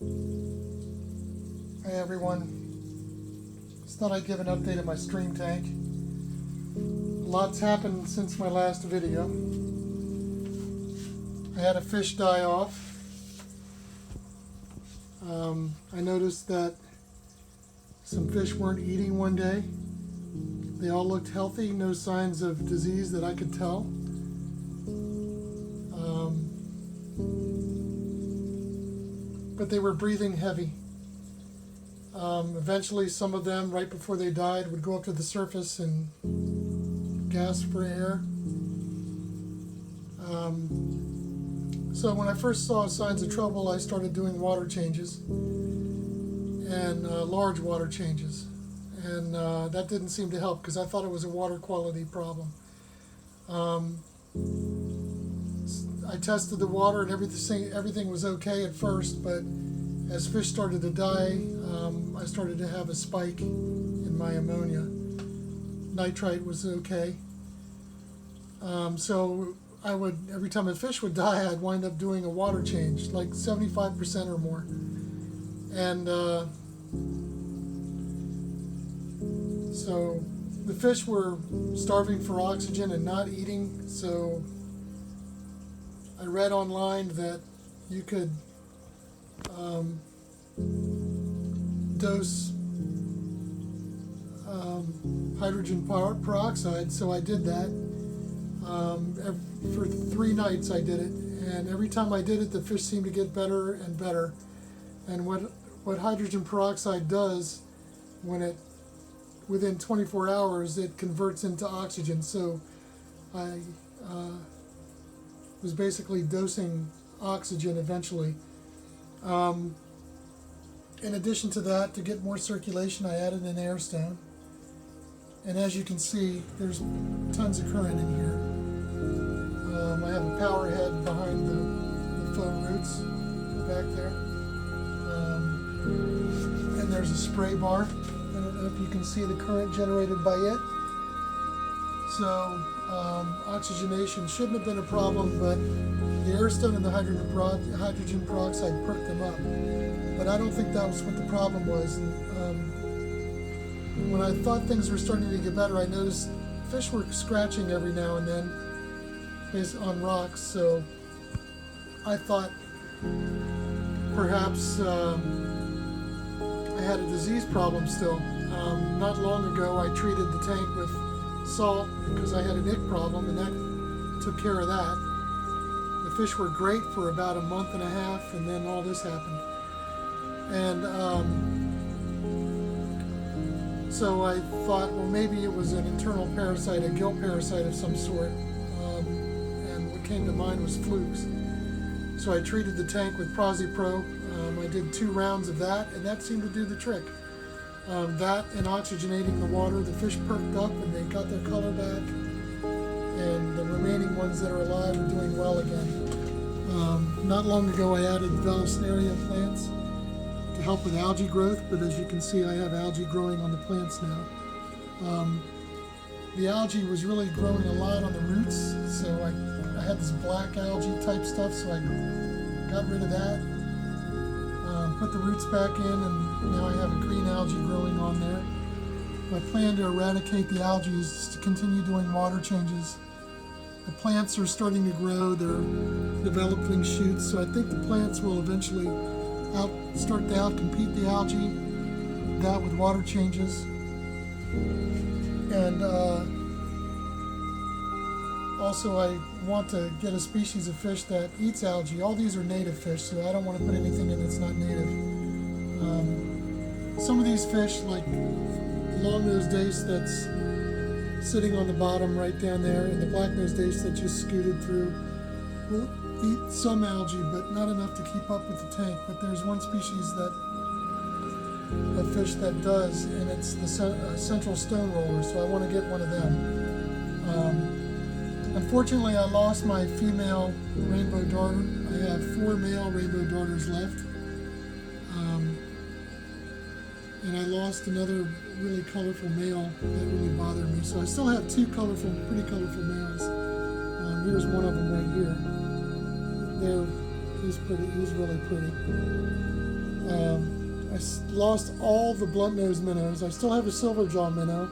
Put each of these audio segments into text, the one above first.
Hey everyone, just thought I'd give an update of my stream tank. Lots happened since my last video. I had a fish die off. I noticed that some fish weren't eating one day. They all looked healthy, no signs of disease that I could tell. But they were breathing heavy. Eventually, some of them, right before they died, would go up to the surface and gasp for air. So when I first saw signs of trouble, I started doing water changes, and large water changes. And that didn't seem to help because I thought it was a water quality problem. I tested the water and everything was okay at first, but as fish started to die, I started to have a spike in my ammonia. Nitrite was okay. So I would, every time a fish would die, I'd wind up doing a water change, like 75% or more. And so the fish were starving for oxygen and not eating, so I read online that you could dose hydrogen peroxide, so I did that. For 3 nights I did it, and every time I did it, the fish seemed to get better and better. And what hydrogen peroxide does, within 24 hours, it converts into oxygen. So I was basically dosing oxygen eventually. In addition to that, to get more circulation, I added an air stone. And as you can see, there's tons of current in here. I have a power head behind the foam roots back there. And there's a spray bar. I don't know if you can see the current generated by it. So oxygenation shouldn't have been a problem, but the air stone and the hydrogen peroxide perked them up. But I don't think that was what the problem was. And, when I thought things were starting to get better, I noticed fish were scratching every now and then based on rocks. So I thought perhaps I had a disease problem still. Not long ago, I treated the tank with salt because I had an ick problem, and that took care of that. The fish were great for about a month and a half, and then all this happened. And so I thought, well, maybe it was an internal parasite, a gill parasite of some sort. And what came to mind was flukes. So I treated the tank with ProziPro. I did 2 rounds of that, and that seemed to do the trick. That and oxygenating the water, the fish perked up and they got their color back. And the remaining ones that are alive are doing well again. Not long ago, I added Vallisneria plants to help with algae growth, but as you can see, I have algae growing on the plants now. The algae was really growing a lot on the roots, so I had this black algae type stuff, so I got rid of that, put the roots back in, and now I have a green algae growing on there. My plan to eradicate the algae is to continue doing water changes. The plants are starting to grow, they're developing shoots, so I think the plants will eventually start to outcompete the algae, that with water changes. And also I want to get a species of fish that eats algae. All these are native fish, so I don't want to put anything in that's not native. Some of these fish, like long-nosed dace that's sitting on the bottom right down there, and the black-nosed dace that just scooted through, will eat some algae, but not enough to keep up with the tank. But there's one species of fish that does, and it's the central stone roller, so I want to get one of them. Unfortunately, I lost my female rainbow darter. I have 4 male rainbow darters left. And I lost another really colorful male that really bothered me. So I still have 2 pretty colorful males. Here's one of them right here. He's pretty. He's really pretty. lost all the blunt-nosed minnows. I still have a silver-jaw minnow,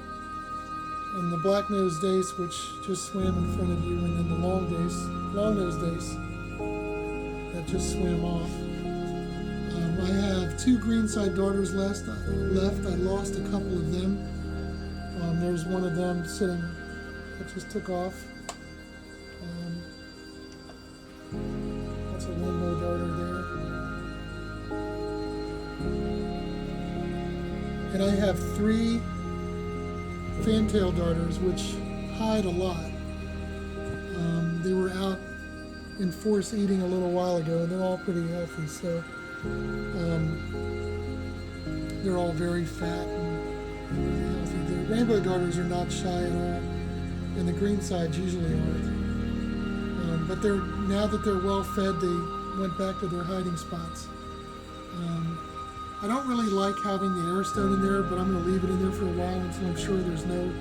and the black-nosed dace, which just swam in front of you, and then the long-nosed dace, that just swam off. I have 2 greenside darters left. I lost a couple of them. There's one of them sitting that just took off. That's a rainbow darter there. And I have 3 fantail darters, which hide a lot. They were out in force eating a little while ago, and they're all pretty healthy, so they're all very fat and really healthy. The rainbow darters are not shy at all, and the greensides usually aren't. But now that they're well fed, they went back to their hiding spots. I don't really like having the air stone in there, but I'm going to leave it in there for a while until I'm sure there's no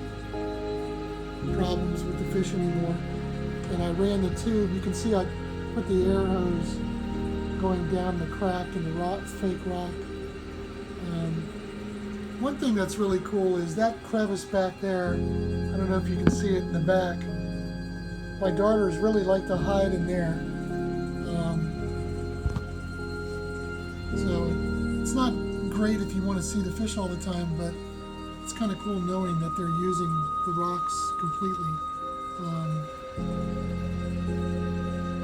problems with the fish anymore. And I ran the tube. You can see I put the air hose going down the crack in the fake rock. One thing that's really cool is that crevice back there. I don't know if you can see it in the back. My darters really like to hide in there. So it's not great if you want to see the fish all the time, but it's kind of cool knowing that they're using the rocks completely.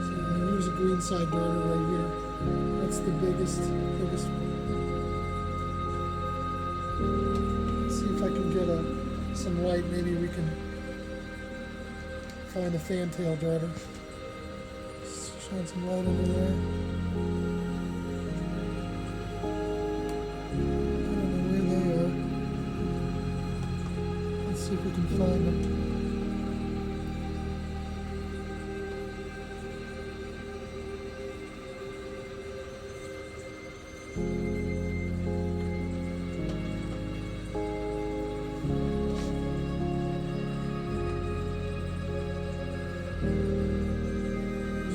So here's a greenside darter right here. That's the biggest one. Let's see if I can get some light. Maybe we can find a fantail darter. Shine some light over there. I don't know where they are. Let's see if we can find them.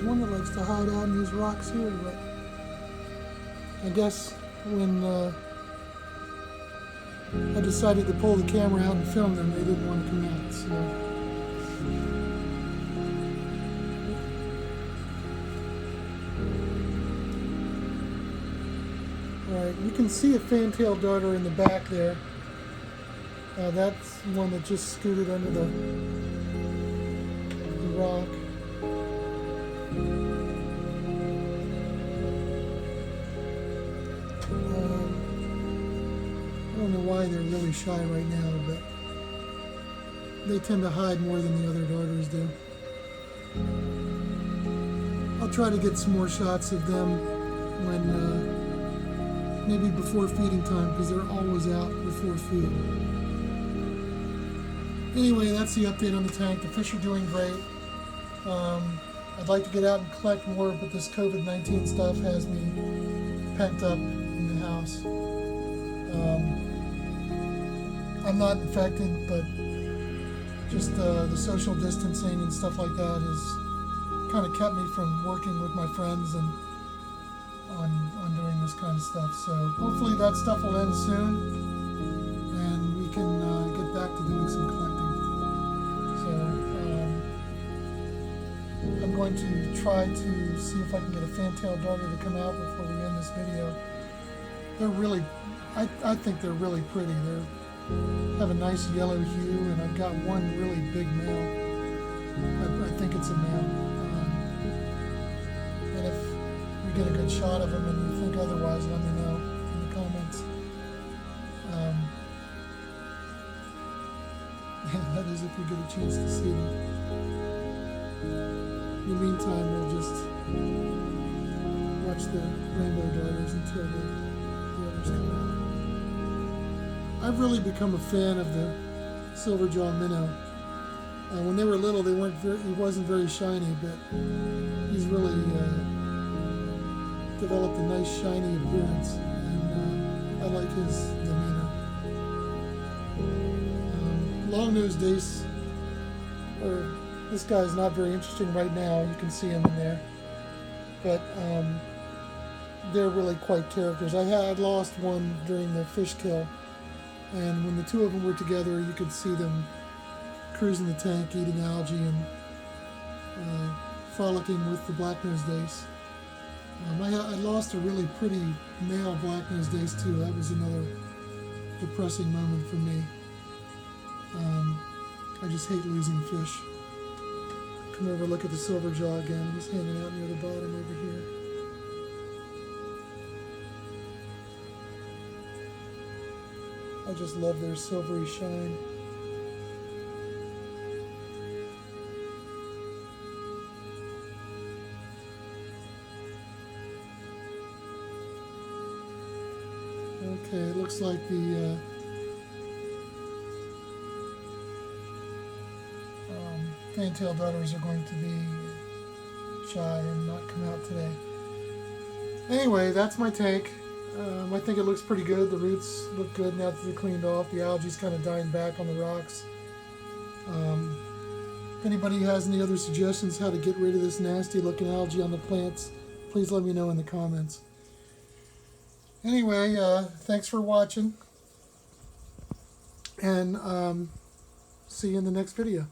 One that likes to hide out in these rocks here, but I guess when I decided to pull the camera out and film them, they didn't want to come out, so. Alright, you can see a fantail darter in the back there. That's one that just scooted under the rock. I don't know why they're really shy right now, but they tend to hide more than the other darters do. I'll try to get some more shots of them when maybe before feeding time, because they're always out before feed. Anyway, that's the update on the tank. The fish are doing great. I'd like to get out and collect more, but this COVID-19 stuff has me pent up in the house. I'm not infected, but just the social distancing and stuff like that has kind of kept me from working with my friends and on doing this kind of stuff. So hopefully that stuff will end soon, and we can get back to doing some collecting. So I'm going to try to see if I can get a fantail darter to come out before we end this video. They're really, I think they're really pretty. They have a nice yellow hue, and I've got one really big male. I think it's a male. And if we get a good shot of them and you think otherwise, let me know in the comments. That is if we get a chance to see them. In the meantime, we'll just watch the rainbow darters until the others come out. I've really become a fan of the silver-jaw minnow. When they were little, he wasn't very shiny, but he's really developed a nice shiny appearance, and I like his demeanor. Long-nosed dace, this guy's not very interesting right now. You can see him in there, but they're really quite characters. I'd lost one during the fish kill, and when the two of them were together, you could see them cruising the tank, eating algae, and frolicking with the black-nosed dace. I lost a really pretty male black-nosed dace too. That was another depressing moment for me. I just hate losing fish. Come over, look at the silver jaw again. He's hanging out near the bottom over here. I just love their silvery shine. Okay, it looks like the fantail darters are going to be shy and not come out today. Anyway, that's my tank. I think it looks pretty good. The roots look good now that they're cleaned off. The algae's kind of dying back on the rocks. If anybody has any other suggestions how to get rid of this nasty looking algae on the plants, please let me know in the comments. Anyway, thanks for watching, and see you in the next video.